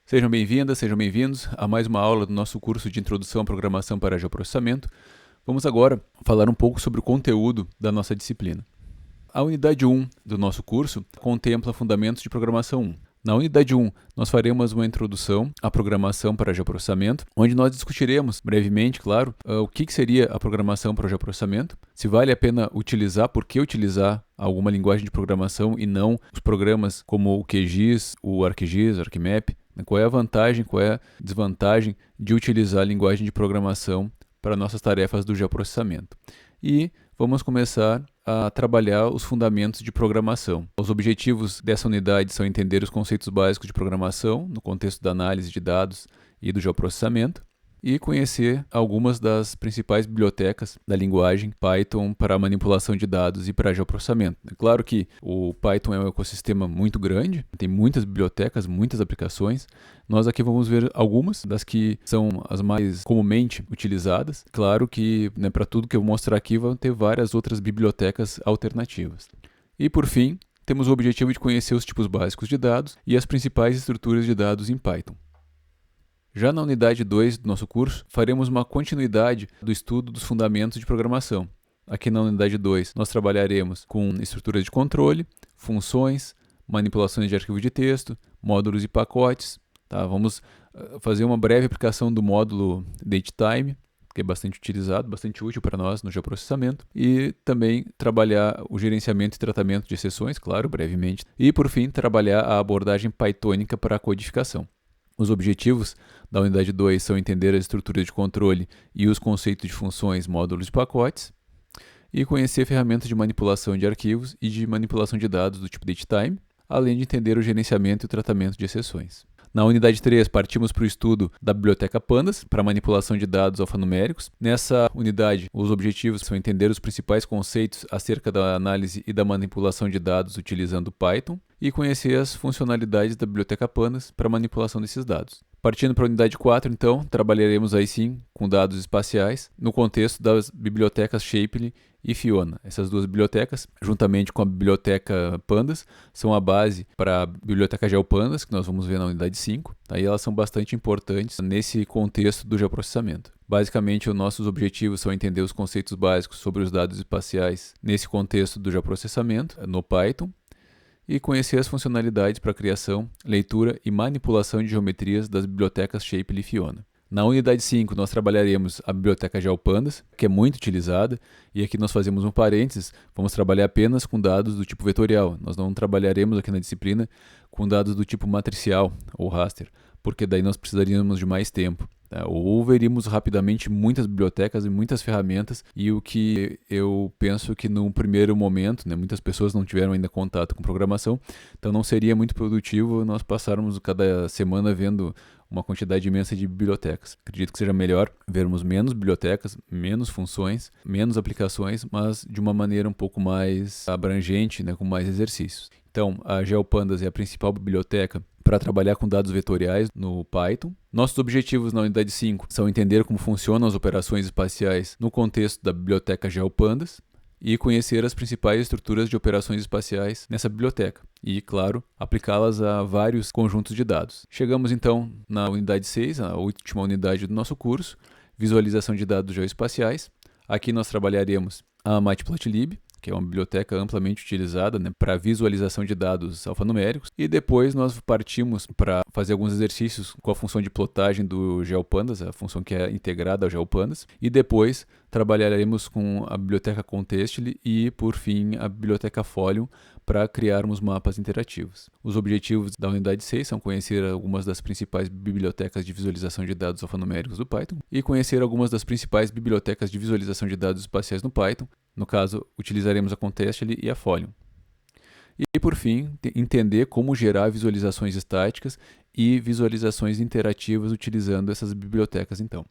Sejam bem-vindas, sejam bem-vindos a mais uma aula do nosso curso de Introdução à Programação para Geoprocessamento. Vamos agora falar um pouco sobre o conteúdo da nossa disciplina. A unidade 1 do nosso curso contempla Fundamentos de Programação 1. Na unidade 1, nós faremos uma introdução à programação para geoprocessamento, onde nós discutiremos brevemente, claro, o que seria a programação para geoprocessamento, se vale a pena utilizar, por que utilizar alguma linguagem de programação e não os programas como o QGIS, o ArcGIS, o ArcMap, qual é a vantagem, qual é a desvantagem de utilizar a linguagem de programação para nossas tarefas do geoprocessamento. E vamos começar a trabalhar os fundamentos de programação. Os objetivos dessa unidade são entender os conceitos básicos de programação no contexto da análise de dados e do geoprocessamento e conhecer algumas das principais bibliotecas da linguagem Python para manipulação de dados e para geoprocessamento. É claro que o Python é um ecossistema muito grande, tem muitas bibliotecas, muitas aplicações. Nós aqui vamos ver algumas das que são as mais comumente utilizadas. Claro que para tudo que eu vou mostrar aqui vão ter várias outras bibliotecas alternativas. E por fim, temos o objetivo de conhecer os tipos básicos de dados e as principais estruturas de dados em Python. Já na unidade 2 do nosso curso, faremos uma continuidade do estudo dos fundamentos de programação. Aqui na unidade 2, nós trabalharemos com estruturas de controle, funções, manipulações de arquivo de texto, módulos e pacotes. Tá? Vamos fazer uma breve aplicação do módulo datetime, que é bastante utilizado, bastante útil para nós no geoprocessamento, e também trabalhar o gerenciamento e tratamento de exceções, claro, brevemente, e por fim, trabalhar a abordagem pythônica para a codificação. Os objetivos da unidade 2 são entender as estruturas de controle e os conceitos de funções, módulos e pacotes, e conhecer ferramentas de manipulação de arquivos e de manipulação de dados do tipo datetime, além de entender o gerenciamento e o tratamento de exceções. Na unidade 3, partimos para o estudo da biblioteca Pandas, para manipulação de dados alfanuméricos. Nessa unidade, os objetivos são entender os principais conceitos acerca da análise e da manipulação de dados utilizando Python e conhecer as funcionalidades da biblioteca Pandas para manipulação desses dados. Partindo para a unidade 4, então, trabalharemos aí sim com dados espaciais no contexto das bibliotecas Shapely e Fiona. Essas duas bibliotecas, juntamente com a biblioteca Pandas, são a base para a biblioteca GeoPandas, que nós vamos ver na unidade 5, tá? E elas são bastante importantes nesse contexto do geoprocessamento. Basicamente, os nossos objetivos são entender os conceitos básicos sobre os dados espaciais nesse contexto do geoprocessamento no Python, e conhecer as funcionalidades para a criação, leitura e manipulação de geometrias das bibliotecas Shapely e Fiona. Na unidade 5, nós trabalharemos a biblioteca GeoPandas, que é muito utilizada, e aqui nós fazemos um parênteses, vamos trabalhar apenas com dados do tipo vetorial. Nós não trabalharemos aqui na disciplina com dados do tipo matricial ou raster, porque daí nós precisaríamos de mais tempo. Ou veríamos rapidamente muitas bibliotecas e muitas ferramentas, e o que eu penso que num primeiro momento, muitas pessoas não tiveram ainda contato com programação, então não seria muito produtivo nós passarmos cada semana vendo uma quantidade imensa de bibliotecas. Acredito que seja melhor vermos menos bibliotecas, menos funções, menos aplicações, mas de uma maneira um pouco mais abrangente, com mais exercícios. Então, a GeoPandas é a principal biblioteca para trabalhar com dados vetoriais no Python. Nossos objetivos na unidade 5 são entender como funcionam as operações espaciais no contexto da biblioteca GeoPandas e conhecer as principais estruturas de operações espaciais nessa biblioteca e, claro, aplicá-las a vários conjuntos de dados. Chegamos então na unidade 6, a última unidade do nosso curso, visualização de dados geoespaciais. Aqui nós trabalharemos a Matplotlib, que é uma biblioteca amplamente utilizada para visualização de dados alfanuméricos, e depois nós partimos para fazer alguns exercícios com a função de plotagem do GeoPandas, a função que é integrada ao GeoPandas, e depois trabalharemos com a biblioteca Contestly e, por fim, a biblioteca Folium para criarmos mapas interativos. Os objetivos da unidade 6 são conhecer algumas das principais bibliotecas de visualização de dados alfanuméricos do Python e conhecer algumas das principais bibliotecas de visualização de dados espaciais no Python. No caso, utilizaremos a Contestly e a Folium. E, por fim, entender como gerar visualizações estáticas e visualizações interativas utilizando essas bibliotecas, então.